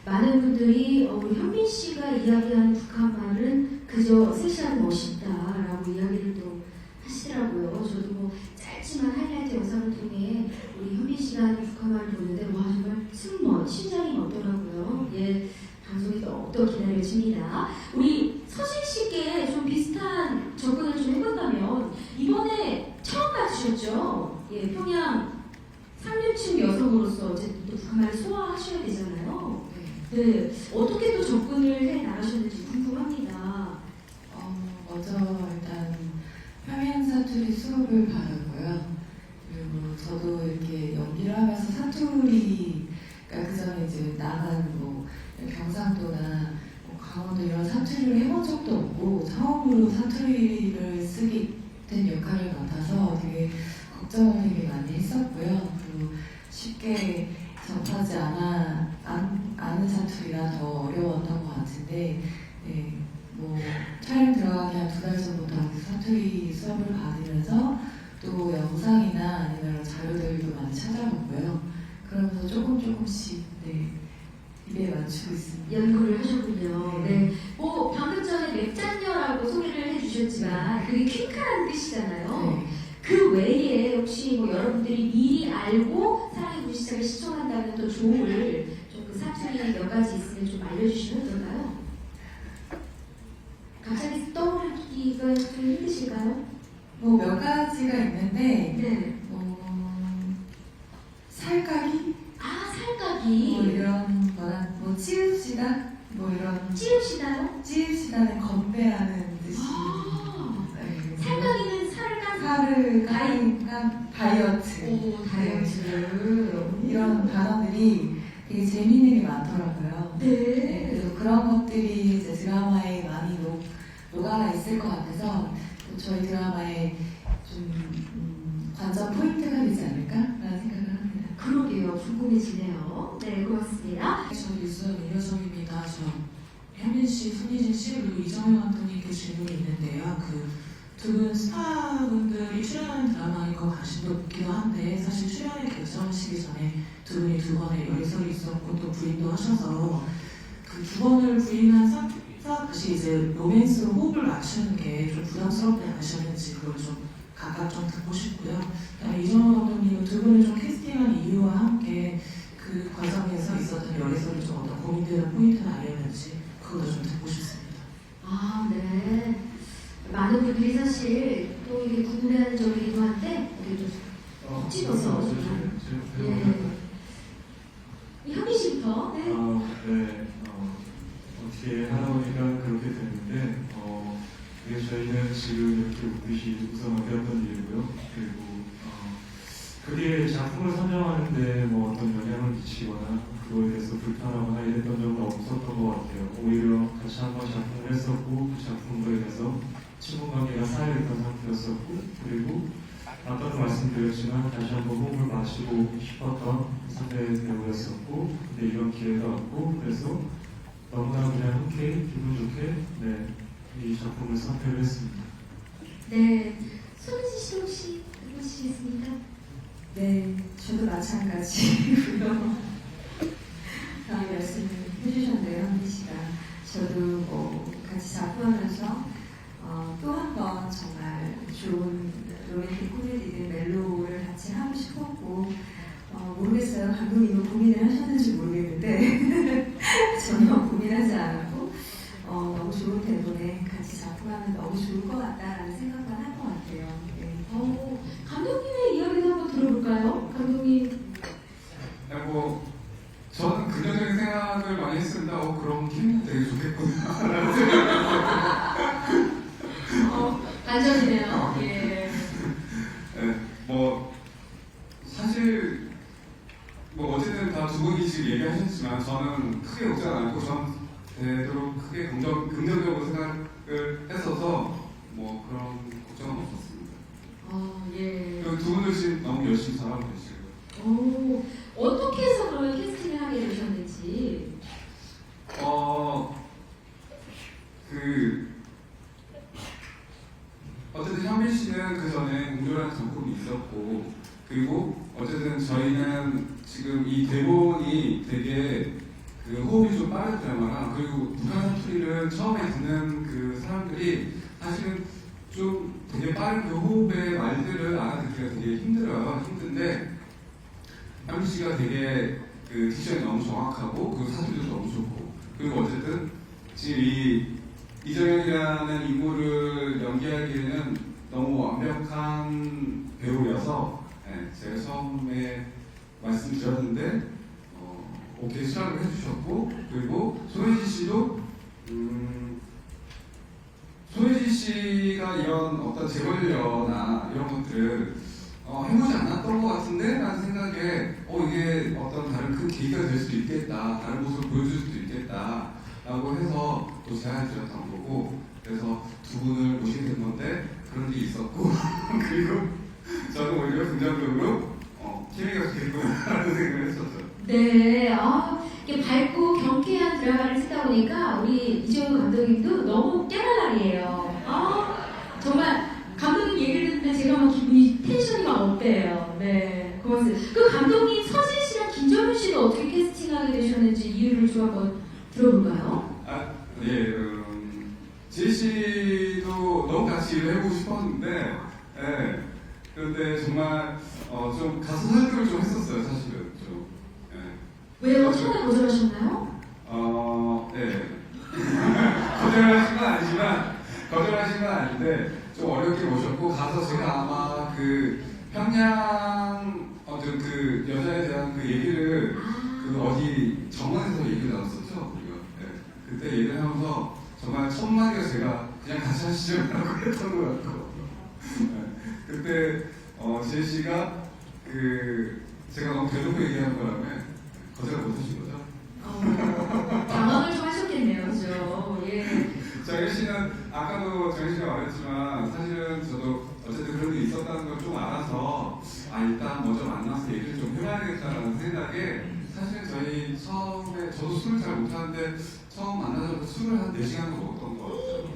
많은 분들이 우리 현민 씨가 이야기하는 북한말은 그저 섹시한 멋있다라고 이야기를 또 하시더라고요. 저도 뭐 짧지만 하이라이트 영상을 통해 우리 현민 씨가 하는 북한말을 보는데 와 정말 승무원, 심장이 멎더라고요. 예, 방송이 또 기다려집니다. 우리 서진 씨께 좀 비슷한 접근을 좀 해본다면 이번에 처음 가주셨죠? 예, 평양 상류층 여성으로서 어쨌든 또 북한말을 소화하셔야 되잖아요. 네, 어떻게 또 접근을 해 나가셨는지 궁금합니다. 먼저 일단 평양 사투리 수업을 받았고요. 그리고 저도 이렇게 연기를 하면서 사투리가 그 전에 이제 나간 뭐 경상도나 뭐 강원도 이런 사투리를 해본 적도 없고 처음으로 사투리를 쓰게 된 역할을 맡아서 되게 걱정을 되게 많이 했었고요. 그리고 쉽게 접하지 않은 사투리라 더 어려웠던 것 같은데, 네, 뭐 촬영 들어가기 한 2달 전부터 사투리 수업을 받으면서 또 영상이나 아니면 자료들도 많이 찾아봤고요. 그러면서 조금씩 네, 입에 맞추고 있습니다. 연구를 하셨군요. 네. 뭐 방금 전에 맵잔녀라고 소개를 해주셨지만 그게 퀸카라는 뜻이잖아요. 네. 그 외에 혹시 뭐 여러분들이 미리 알고 사랑의 불시착을 시청한다면 또 좋을 좀 그 사투리 몇 가지 있으면 좀 알려주시면 어떨까요? 갑자기 떠오르기가 좀 힘드실까요? 뭐 몇 가지가 있는데 네. 살까기? 아, 살까기. 뭐 이런 거나 뭐 찌읍시다? 뭐 이런 찌읍시다요? 찌읍시다는 건배하는 뜻이 아, 네. 살까기는 살을 깐 살을 깐 다이어트 오, 다이어트. 이런 단어들이 되게 재미있는 게 많더라고요. 네. 그래서 그런 것들이 이제 드라마에 많이 녹아나 있을 것 같아서 또 저희 드라마에 좀 관전 포인트가 되지 않을까라는 생각을 합니다. 그러게요. 궁금해지네요. 네, 고맙습니다. 저 뉴스 이효정입니다. 저 현민 씨, 손예진 씨 그리고 이정현 감독님께 질문이 있는데요. 그 두 분 스타분들이 출연하는 드라마인 것 같기도 한데 사실 출연을 결정하시기 전에 두 분이 두 번의 열설이 있었고 또 부인도 하셔서 그 두 번을 부인한 상태에서 다시 이제 로맨스로 호흡을 맞추는 게 좀 부담스럽지 않으셨는지 그걸 좀 각각 좀 듣고 싶고요. 그다음에 이정호 감독님은 두 분을 좀 캐스팅한 이유와 함께 그 과정에서 있었던 열애설이 좀 어떤 고민되는 포인트는 아니었는지 그것도 좀 듣고 싶습니다. 아, 네. 많은 분들이 사실 또 이게 궁금해하는 점이기도 한데 우리 좀 찝어서 좀. 예. 현미 씨부터. 네. 네. 어떻게 하다 보니까 그렇게 됐는데, 이게 저희는 지금 이렇게 웃듯이 우승하게 했던 일이고요. 그리고, 그게 작품을 선정하는데 뭐 어떤 영향을 미치거나 그거에 대해서 불편하거나 이랬던 적은 없었던 것 같아요. 오히려 같이 한번 작품을 했었고 그 작품으로 인해서 친분 관계가 쌓여있던 상태였었고 그리고 아까도 말씀드렸지만 다시 한번 호흡을 맞추고 싶었던 상대 배우였었고 근데 이런 기회가 왔고 그래서 너무나 그냥 흔쾌히 기분 좋게 이 작품을 선택을 했습니다. 네. 손혜진 씨 혹시 해보시겠습니까? 네, 저도 마찬가지고요. 다음 말씀을 해주셨네요, 현미 씨가. 저도 뭐 같이 작품하면서 또 한 번 정말 좋은 로맨틱 코미디든 멜로를 같이 하고 싶었고 모르겠어요. 감독님은 고민을 하셨는지 모르겠는데 전혀 고민하지 않았고 너무 좋은 때문에 같이 작품하면 너무 좋을 것 같다라는 생각만 한 것 같아요. 네. 감독님의 이야기도 한번 들어볼까요? 감독님. 네, 뭐 저는 긍정적인 생각을 많이 했습니다. 그럼 케미는 되게 좋겠구나. 반전이네요. 예. 네, 뭐 사실 뭐 어쨌든 다 두 분이 지금 얘기하셨지만 저는 크게 걱정 안 하고 저는 되도록 크게 긍정적으로 생각을 했어서 뭐 그런 걱정은 없었습니다. 예. 그리고 두 분도 지금 너무 열심히 잘하고 계시고. 어떻게 해서 그러면 캐스팅을 하게 되셨는지. 어쨌든 현민 씨는 그 전에 공조라는 작품이 있었고, 그리고 어쨌든 저희는 지금 이 대본이 되게 그 호흡이 좀 빠른 드라마라, 그리고 북한 사투리를 처음에 듣는 그 사람들이 사실은 좀 되게 빠른 그 호흡의 말들을 알아듣기가 되게 힘들어요. 힘든데, 현민 씨가 되게 그 딕션이 너무 정확하고, 그 사투리도 너무 좋고, 그리고 어쨌든 지금 이정현이라는 인물을 연기하기에는 너무 완벽한 배우여서 제가 처음에 말씀드렸는데 오케이 수락을 해주셨고 그리고 소혜지 씨도 소혜지 씨가 이런 어떤 재벌녀나 이런 것들을 해보지 않았던 것 같은데 라는 생각에 이게 어떤 다른 큰 계기가 될 수도 있겠다, 다른 모습을 보여줄 수도 있겠다 라고 해서 또 제안을 드렸던 거고, 그래서 두 분을 모시게 된 건데 그런 일이 있었고 그리고 저는 오히려 긍정적으로 케미가 좋겠구나라는 생각을 했었죠. 네, 이게 밝고 경쾌한 드라마를 쓰다 보니까 우리 이정우 감독님도 너무 깨발랄이에요. 정말 감독님 얘기를 듣는데 제가 막 기분이 텐션이 막 업돼요. 네, 고맙습니다. 그 감독님 서진 씨랑 김정은 씨도 어떻게 캐스팅하게 되셨는지 이유를 좀 한번 들어볼까요? 지혜 씨도 너무 같이 일을 해보고 싶었는데, 그런데 정말 좀 가수 설득을 좀 했었어요, 사실은 좀. 왜요? 처음에 거절하셨나요? 거절하신 건 아닌데 좀 어렵게 모셨고 가서 제가 아마 그 평양 어떤 그 여자에 대한 그 얘기를 그 어디 정원에서 얘기를 나눴었죠. 그때 얘기를 하면서 정말 첫 마디가 제가 그냥 같이 하시죠 라고 했던 것 같고 그때 지혜 씨가 제가 너무 대놓고 얘기한 바람에 거절을 못 하신 거죠. 당황을 좀 하셨겠네요, 그죠? 예. 정현 씨는 아까도 정현 씨가 말했지만 사실은 저도 어쨌든 그런 일이 있었다는 걸 좀 알아서 일단 먼저 만나서 얘기를 좀 해봐야겠다라는 생각에 사실은 저희 처음에 저도 술을 잘 못하는데 처음 만나자마자 술을 한 4시간 먹었던 것 같아요.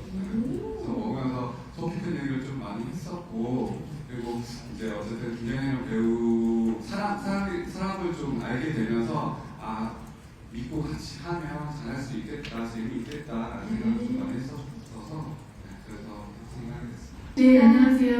그래서 먹으면서 속 깊은 얘기를 좀 많이 했었고, 그리고 이제 어쨌든 김정현 배우 사람을 좀 알게 되면서 아 믿고 같이 하면 잘할 수 있겠다, 재미있겠다라는 생각을 좀 많이 했었어서 그래서 생각이 됐습니다. 네, 안녕하세요.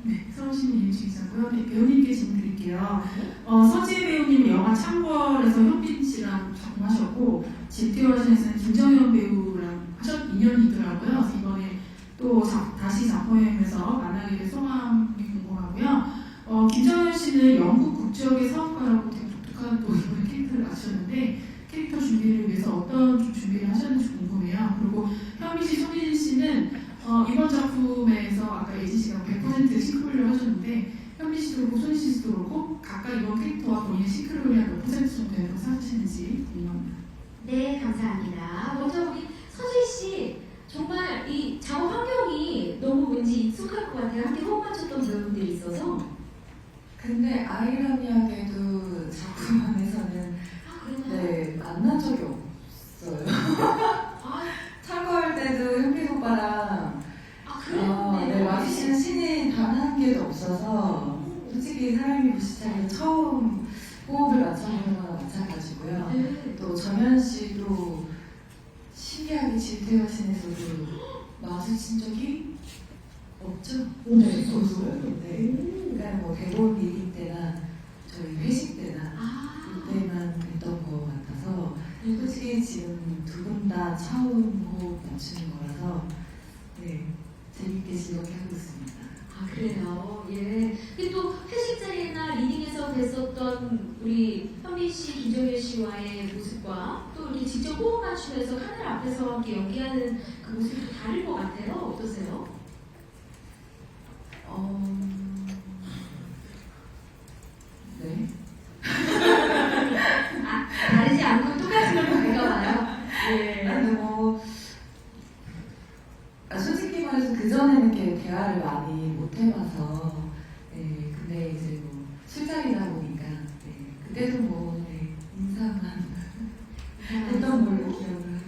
네, 서울시민 이은주이고요. 네, 배우님께 질문 드릴게요. 서지혜 배우님은 영화 창궐에서 현빈 씨랑 작품하셨고 집티어전에서는 김정현 배우랑 하셨 인연이 있더라고요. 그래서 이번에 또 다시 작품에서 만나게 될 소감이 궁금하고요. 김정현 씨는 영국 국적의 사업가라고 되게 독특한 또 이번 캐릭터를 맡으셨는데 캐릭터 준비를 위해서 어떤 좀 준비를 하셨는지 궁금해요. 그리고 현빈 씨, 손예진 씨는 이번 작품에서 아까 예진 씨가 100% 싱크로율을 하셨는데 현빈 씨도 그렇고 손예진 씨도 그렇고 각각 이번 캐릭터와 본인의 싱크로율이 한 몇 퍼센트 정도 되는 거 생각하시는지 궁금합니다. 네, 감사합니다. 먼저 우리 서지혜 씨, 정말 이 작업 환경이 너무 왠지 익숙할 것 같아요. 함께 호흡 맞췄던 배우분들이 있어서. 근데 아이러니하게도 작품 안에서는 그러나요? 네, 만난 적이 없어요. 아, 창궐 때도 현빈 오빠랑 그래요? 네, 마주치는 신이 단 한 개도 없어서 솔직히 사람이 무시장에 처음 호흡을 맞춰보는 건 마찬가지고요. 네. 또 정현 씨도 신기하게 질투여신에서도 마주친 적이 없죠? 네, 없어요. 네. 그러니까 뭐 대본 리딩 때나 저희 회식 때나 그때만 뵀던 것 같아서 솔직히 지금 두 분 다 처음 호흡 맞추는 거라서 네, 재밌게 즐겁게 하고 있습니다. 아, 그래요? 예. 근데 또 회식 자리나 리딩에서 뵀었던 우리 현빈 씨, 김정현 씨와의 모습과 또 이렇게 직접 호흡 맞추면서 하늘 앞에서 함께 연기하는 그 모습이 또 다를 것 같아요. 어떠세요? 네. 다르지 않고 똑같은 걸 보니까 봐요. 예. 아니 뭐 솔직히 말해서 그 전에는 이렇게 대화를 많이 못 해봐서 네, 근데 이제 뭐 술자리다 보니까 네, 그때도 뭐 네, 인사만 했던 걸로 기억을 해서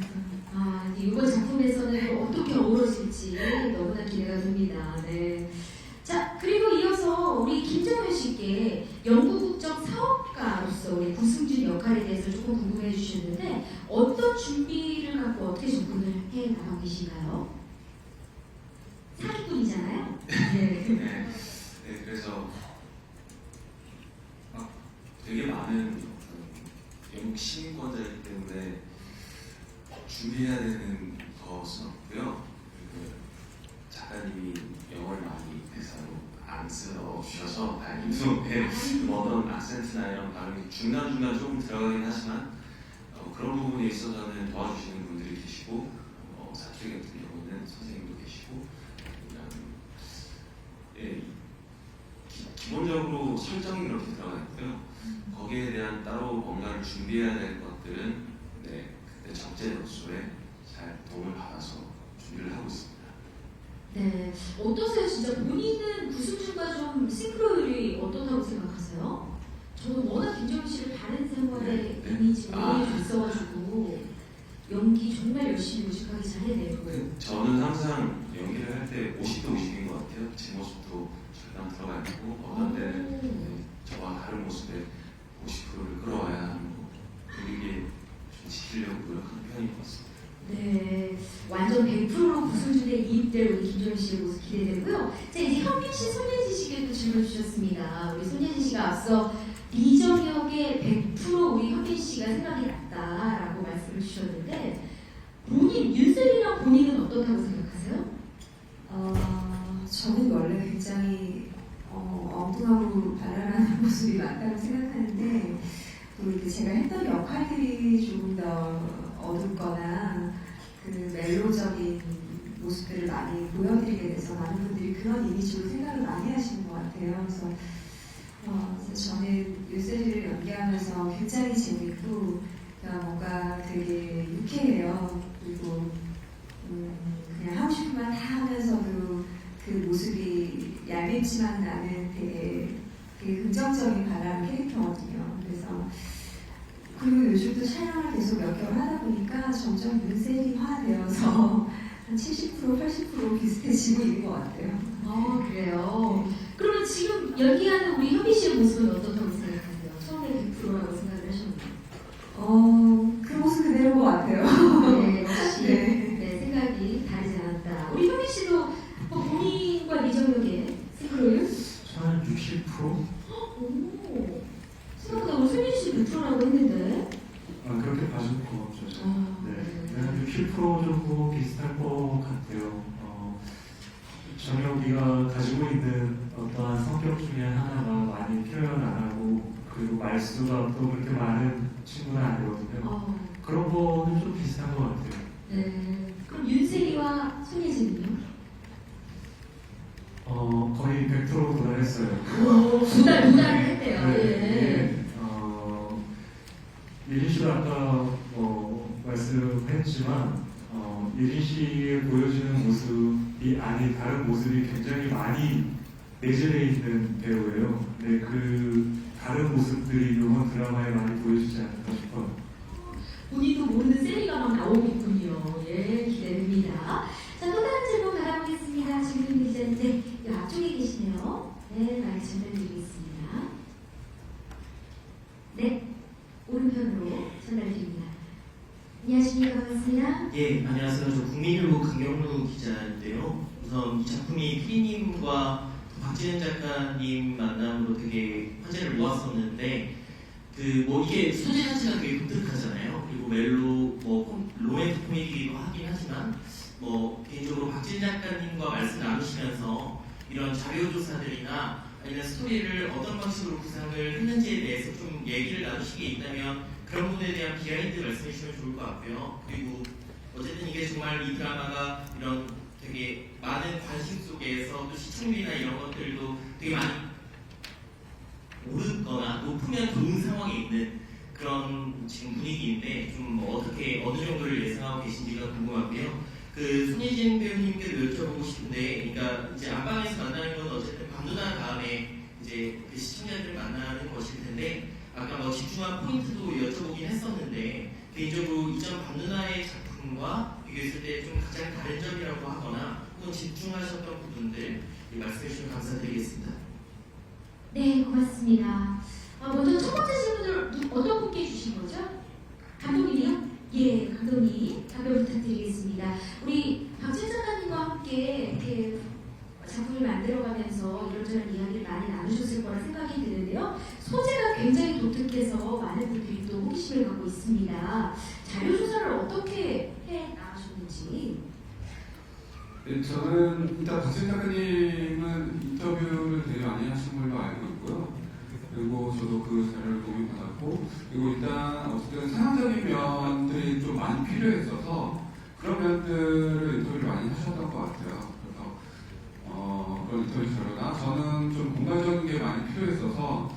아, 이번 작품에서는 어떻게 어우러질지 너무나 기대가 됩니다. 네. 자, 그리고 이어서 우리 김정현 씨께 영국 국적 사업가로서 우리 구승준 역할에 대해서 조금 궁금해 주셨는데 어떤 준비를 갖고 어떻게 접근을 해 나가고 계신가요? 사기꾼이잖아요. 네. 네, 그래서 되게 많은 영국 시민권자이기 때문에 준비해야 되는 것은 없고요. 작가님이 영어를 많이 대사로 안 써주셔서 다행히도 어떤 악센트나 이런 발음이 중간중간 조금 들어가긴 하지만 그런 부분에 있어서는 도와주시는 분들이 계시고 사투리 같은 경우는 선생님도 계시고 예, 기본적으로 설정이 그렇게 들어가 있고요. 거기에 대한 따로 뭔가를 준비해야 될 것들은 네, 그때 적재적소에 잘 도움을 받아서 준비를 하고 있습니다. 네. 어떠세요? 진짜 본인은 구승준과 좀 싱크로율이 어떻다고 생각하세요? 저는 워낙 김정은 씨를 다른 생활의 이미지 오해해주고 있어가지고 연기 정말 열심히 무식하게 잘해내고 저는 항상 연기를 할 때 50대 50인 것 같아요. 제 모습도 절대 들어가 있고 어떤 때는 네, 저와 다른 모습에 50%를 끌어와야 하는 거 그게 좀 지키려고 노력하는 편인 것 같습니다. 네, 완전 100%로 구승준에 이입될 우리 김정은 씨의 모습 기대되고요. 자, 이제 현빈 씨, 손예진 씨께도 질문 주셨습니다. 우리 손예진 씨가 앞서 이정혁의 100% 우리 현빈 씨가 생각이 났다라고 말씀을 주셨는데 본인, 윤슬이랑 본인은 어떻다고 생각하세요? 저는 원래 굉장히 엉뚱하고 발랄한 모습이 많다고 생각하는데 또 이렇게 제가 했던 역할들이 조금 더 어둡거나 그 멜로적인 모습들을 많이 보여드리게 돼서 많은 분들이 그런 이미지로 생각을 많이 하시는 것 같아요. 그래서 저는 윤슬이를 연기하면서 굉장히 재밌고 뭔가 되게 유쾌해요. 그리고 그냥 하고 싶은 말 다 하면서도 그 모습이 얄밉지만 나는 되게 긍정적인 바라는 캐릭터거든요. 그래서 그리고 요즘도 촬영을 계속 몇 개월 하다 보니까 점점 윤세리화 되어서 한 70%, 80% 비슷해지고 있는 것 같아요. 그래요. 그러면 지금 연기하는 우리 현미 씨의 모습은 어떻다고 생각하세요? 처음에 100%라고 생각을 하셨나요? 그 모습 그대로인 것 같아요. 네, 역시 네. 네, 생각이 다르지 않았다. 우리 현미 씨도 뭐 본인과 이정혁의 싱크로율? 저는 60%? 오, 생각보다 우리 수민 씨 100%라고 했는데. 그렇게 봐줄 것 같죠. 네. 한 60% 정도 비슷할 것 같아요. 정혁이가 가지고 있는 어떠한 성격 중에 하나가 많이 표현 안 하고 그리고 말수가 또 그렇게 많은 친구는 아니거든요. 그런 거는 좀 비슷한 것 같아요. 네. 그럼 윤세리와 손예진은요? 거의 100% 도달했어요. 오, 도달을 했대요. 네, 예. 예진 씨도 아까 말씀했지만 예진 씨의 보여주는 모습이 아닌 다른 모습이 굉장히 많이 내재되어 있는 배우예요. 네, 그 다른 모습들이 이번 드라마에 많이 보여지지 않을까 싶어요. 본인도 모르는 세리가 막 나오겠군요. 예, 기대됩니다. 자, 또 다른 질문 받아보겠습니다. 지금 기자인데 이 앞쪽에 계시네요. 네, 많이 전달드리겠습니다. 네, 오른편으로 전달드립니다. 안녕하십니까, 반갑습니다. 예, 안녕하세요. 저 국민일보 강경루 기자인데요. 우선 이 작품이 피디님과 박진은 작가님 만남으로 되게 화제를 모았었는데, 이게 소재 자체가 되게 독특하잖아요. 그리고 로맨틱 코미디이기도 하긴 하지만, 개인적으로 박진은 작가님과 말씀 나누시면서 이런 자료조사들이나 아니면 스토리를 어떤 방식으로 구상을 했는지에 대해서 좀 얘기를 나누시게 있다면 그런 부분에 대한 비하인드 말씀해 주시면 좋을 것 같고요. 그리고 어쨌든 이게 정말 이 드라마가 이런 되게 많은 관심 속에서 또 시청률이나 이런 것들도 되게 많이 오르거나 높으면 좋은 상황에 있는 그런 지금 분위기인데 좀 어떻게 어느 정도를 예상하고 계신지가 궁금하고요. 손예진 배우님께도 여쭤보고 싶은데, 그러니까 이제 안방에서 만나는 건 어쨌든 밤누나 다음에 이제 그 시청자들을 만나는 것일 텐데, 아까 집중한 포인트도 여쭤보긴 했었는데, 개인적으로 이전 밤누나의 작품과 비교했을 때 좀 가장 다른 점이라고 하거나 혹은 집중하셨던 부분들 말씀해 주시면 감사드리겠습니다. 네, 고맙습니다. 먼저 첫 번째 질문을 어떤 분께 주신 거죠? 감독님이요? 예, 감독님 답변 부탁드리겠습니다. 우리 박진 작가님과 함께 이렇게 작품을 만들어가면서 이런저런 이야기를 많이 나누셨을 거라 생각이 드는데요. 소재가 굉장히 독특해서 많은 분들이 또 호기심을 갖고 있습니다. 자료 조사를 어떻게 해 나가셨는지. 네, 저는 일단 박진 작가님은 인터뷰를 되게 많이 하신 걸로 알고 있고요. 그리고 저도 그 자료를 공유받았고, 그리고 일단 어쨌든 상황적인 면들이 좀 많이 필요했어서 그런 면들을 인터뷰를 많이 하셨던 것 같아요. 그래서 그런 인터뷰 자료나 저는 좀 공간적인 게 많이 필요했어서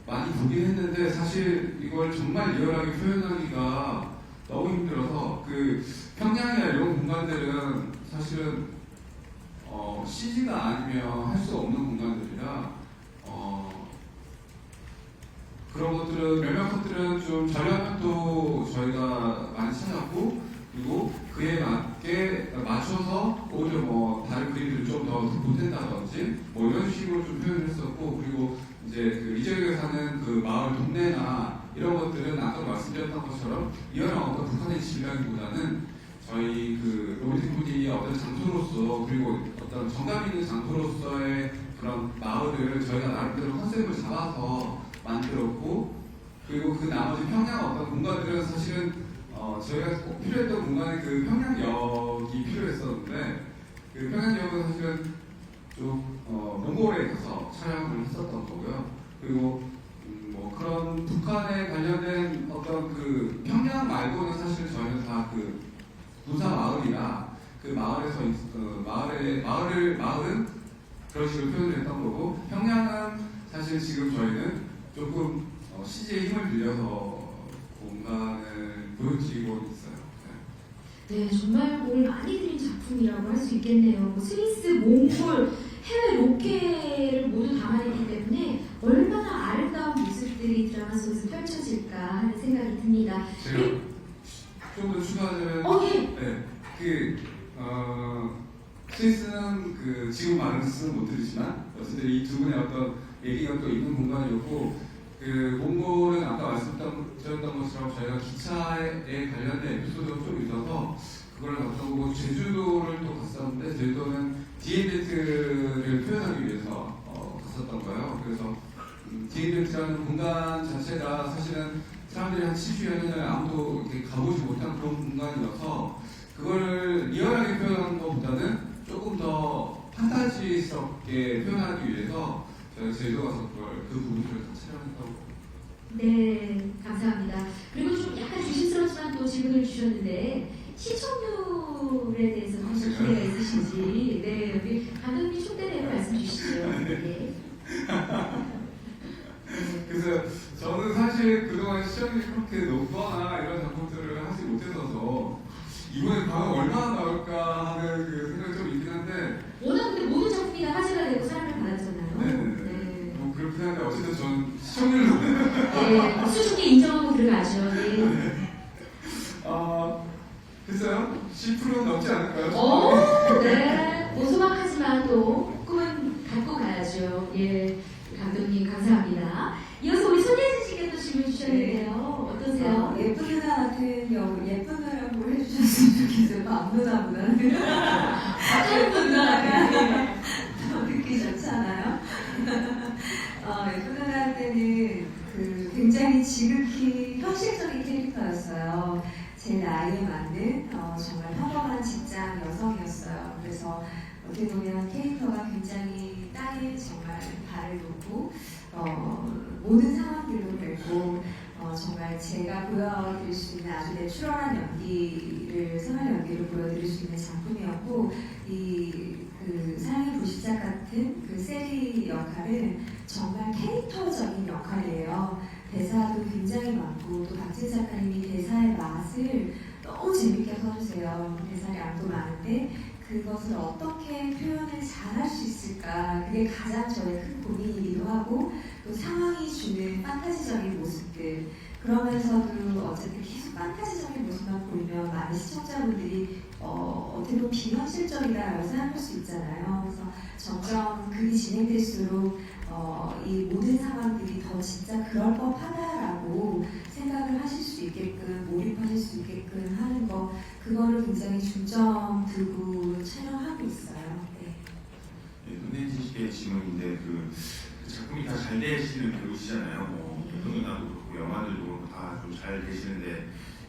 많이 보긴 했는데 사실 이걸 정말 리얼하게 표현하기가 너무 힘들어서 평양이나 이런 공간들은 사실은 CG가 아니면 할 수 없는 공간들이라 그런 것들은 몇몇 것들은 좀 전략도 저희가 많이 찾았고, 그리고 그에 맞춰서 오히려 다른 그림들을 좀 더 보탠다든지 이런 식으로 좀 표현을 했었고, 그리고 이제 이재경에 사는 그 마을 동네나 이런 것들은 아까 말씀드렸던 것처럼 이런 어떤 북한의 질량보다는 저희 로맨틱 코미디의 어떤 장소로서, 그리고 어떤 정감 있는 장소로서의 그런 마을을 저희가 나름대로 컨셉을 잡아서 만들었고, 그리고 그 나머지 평양 어떤 공간들은 사실은 저희가 꼭 필요했던 공간이 평양역이 필요했었는데, 평양역은 사실은 좀 몽골에 가서 촬영을 했었던 거고요. 그리고 그런 북한에 관련된 어떤 평양 말고는 사실 저희는 다 군사 마을이라 마을에서 마을은 그런 식으로 표현을 했던 거고, 평양은 사실 지금 저희는 조금 CG의 힘을 빌려서 공간을 보여드리고 있어요. 네, 정말 공을 많이 들인 작품이라고 할 수 있겠네요. 스위스, 몽골, 해외 로케를 모두 담아냈기 때문에 얼마나 아름다운 모습들이 드라마 속에서 펼쳐질까 하는 생각이 듭니다. 제가 좀 더 추가하자면, 예. 네, 스위스는 그 지금 말씀은 못 드리지만 어쨌든 이 두 분의 어떤 얘기가 또 있는 공간이었고 그 몽골은 아까 말씀드렸던 것처럼 저희가 기차에 관련된 에피소드가 좀 있어서 그걸 갔다 오고 제주도를 또 갔었는데 제주도는 디에벨트를 표현하기 위해서 갔었던 거예요. 그래서 디에벨트라는 공간 자체가 사실은 사람들이 한 70여 년을 아무도 이렇게 가보지 못한 그런 공간이어서 그걸 리얼하게 표현하는 것보다는 조금 더 판타지스럽게 표현하기 위해서 저희가 제주도 가서 그 부분들을 다 촬영했다고. 네, 감사합니다. 그리고 좀 약간 조심스럽지만 또 질문을 주셨는데 시청률에 대해서 혹시 기대가 있으신지 네, 우리 감독님 흉내내로 말씀 주시죠. 네. 그래서 저는 사실 그동안 시청률이 그렇게 높거나 이런 작품들을 하지 못했어서 이번에 과연 얼마나 나올까 하는 그 생각이 좀 있긴 한데 워낙 근데 모든 작품이 다 화제가 되고 사랑을 받았잖아요. 네네네. 뭐 그렇긴 한데 어쨌든 전 시청률로 네, 수줍게 인정하고 들어가죠. 네. 글쎄요 10%는 넘지 않을까요? 네. 오소박하지만 또 꿈은 갖고 가야죠. 예, 감독님 감사합니다. 이어서 우리 손예진 씨께도 질문 주셨는데요. 어떠세요? 예쁜 누나 같은 경우 예쁜 누나라고 해주셨으면 좋겠어요. 안무나보다는 예쁜 누나가 더 듣기 좋잖아요. 예쁜 누나 때는 그 굉장히 지극히 현실적인 캐릭터였어요. 제 나이에 맞는 정말 평범한 직장 여성이었어요. 그래서 어떻게 보면 캐릭터가 굉장히 땅에 정말 발을 놓고 모든 상황들도 그랬고 정말 제가 보여드릴 수 있는 아주 내추럴한 연기를 생활 연기를 보여드릴 수 있는 작품이었고 그 사랑의 불시착 같은 그 세리 역할은 정말 캐릭터적인 역할이에요. 대사도 굉장히 많고 또 박진 작가님이 대사의 맛을 너무 재밌게 써주세요. 대사량도 많은데 그것을 어떻게 표현을 잘할 수 있을까 그게 가장 저의 큰 고민이기도 하고 또 상황이 주는 판타지적인 모습들 그러면서도 어쨌든 계속 판타지적인 모습만 보이면 많은 시청자분들이 어떻게 보면 비현실적이다라고 생각할 수 있잖아요. 그래서 점점 그게 진행될수록 이 모든 상황들이 더 진짜 그럴 법하다라고 생각을 하실 수 있게끔 몰입하실 수 있게끔 하는 거 그거를 굉장히 중점 두고 촬영하고 있어요. 네. 손예진 씨의 질문인데 그 작품이 다 잘 되시는 배우시잖아요. 뭐 예쁜 누나도 그렇고 영화들도 다 좀 잘 되시는데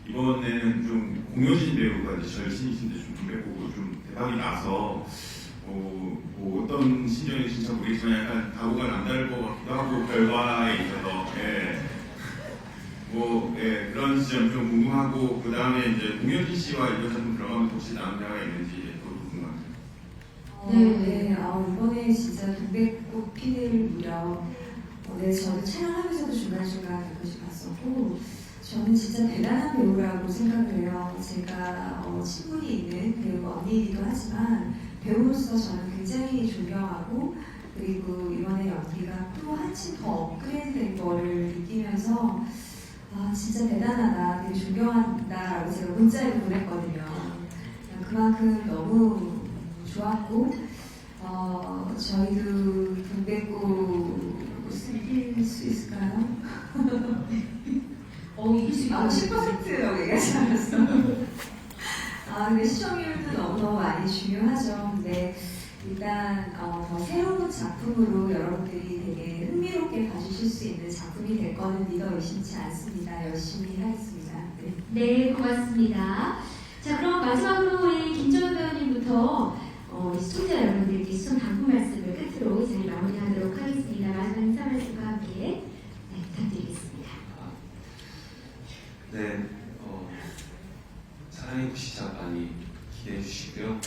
이번에는 좀 공효진 배우가 이제 절친이신데 좀 보고 좀 대박이 나서 뭐 어떤 심정인지 잘 모르겠지만 약간 각오가 남다를 것 같기도 하고 결과에 있어서 그런 지점 좀 궁금하고 그 다음에 이제 공효진 씨와 이번 작품 들어가면 혹시 다른 대화가 있는지 그것도 궁금합니다. 네. 이번에 진짜 동백꽃 피는 무렵 네, 저도 촬영하면서도 중간중간 가끔씩 봤었고 저는 진짜 대단한 배우라고 생각을 해요. 제가 친분이 있는 배우가 언니이기도 하지만 배우로서 저는 굉장히 존경하고 그리고 이번에 연기가 또 한층 더 업그레이드된 거를 느끼면서 진짜 대단하다, 되게 존경한다라고 제가 문자를 보냈거든요. 그만큼 너무 좋았고 저희도 동백꽃을 필 수 있을까요? 이길 수 있어요. 10%라고 얘기하지 않았어. 근데 시청률도 너무너무 많이 중요하죠. 근데 일단 더 새로운 작품으로 여러분들이 되게 흥미롭게 봐주실 수 있는 작품이 될 거는 믿어 의심치 않습니다. 열심히 하겠습니다. 네, 고맙습니다. 자, 그럼 마지막으로 우리 김정은 배우님부터 시청자 여러분들께 시청 당부 말씀을 끝으로 잘 마무리하도록 하겠습니다. 마지막 인사 말씀과 함께 부탁드리겠습니다. 네, 사랑의 불시착 많이 기대해 주시고요.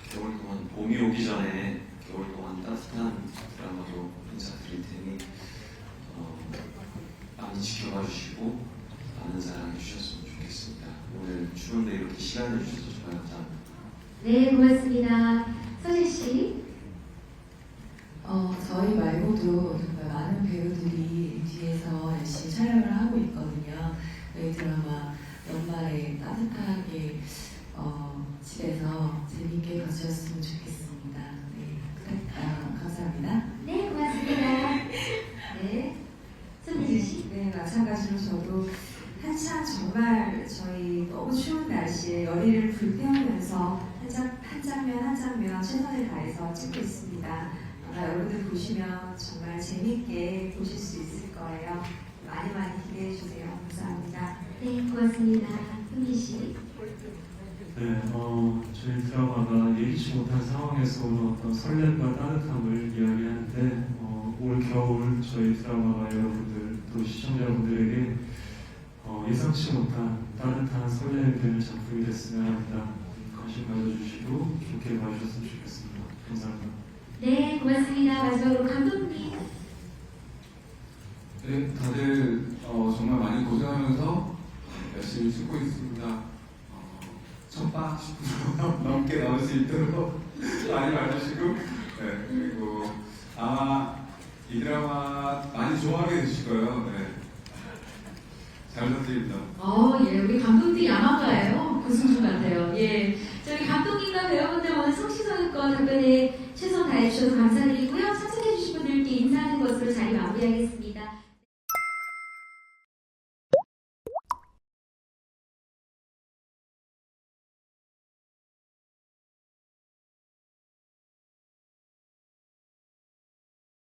겨울 동안 봄이 오기 전에 겨울 동안 따뜻한 드라마도 인사드릴 테니 많이 지켜봐 주시고 많은 사랑해 주셨으면 좋겠습니다. 오늘 추운데 이렇게 시간을 주셔서 정말 감사합니다. 네, 고맙습니다. 서진 씨. 저희 말고도 정말 많은 배우들이 뒤에서 열심히 촬영을 하고 있거든요. 저희 드라마 연말에 따뜻하게 집에서 재밌게 가주셨으면 좋겠습니다. 네, 감사합니다. 네, 고맙습니다. 네, 손예진 씨. 네, 마찬가지로 저도 한참 정말 저희 너무 추운 날씨에 열의를 불태우면서 한 장면 한 장면 최선을 다해서 찍고 있습니다. 아마 여러분들 보시면 정말 재밌게 보실 수 있을 거예요. 많이 많이 기대해 주세요. 감사합니다. 네, 고맙습니다. 흥민 씨. 네, 저희 드라마가 예기치 못한 상황에서 오는 어떤 설렘과 따뜻함을 이야기하는데 올 겨울 저희 드라마가 여러분들 또 시청자분들에게 예상치 못한 따뜻한 설렘이 되는 작품이 됐으면 합니다. 관심 가져주시고 좋게 봐주셨으면 좋겠습니다. 감사합니다. 네, 고맙습니다. 마지막으로 감독님. 네, 다들 정말 많이 고생하면서 열심히 찍고 있습니다. 첫방 10% 넘게 나올 수 있도록 많이 봐주시고, 네, 그리고 아마 이 드라마 많이 좋아하게 되실 거예요. 네. 잘 부탁드립니다. 예, 우리 감독님이 야망가예요. 고승준 같아요. 예, 저희 감독님과 배우분들 오늘 성시성의껏 답변에 최선 다해주셔서 감사드리고요. 참석해주신 분들께 인사하는 것으로 자리 마무리하겠습니다.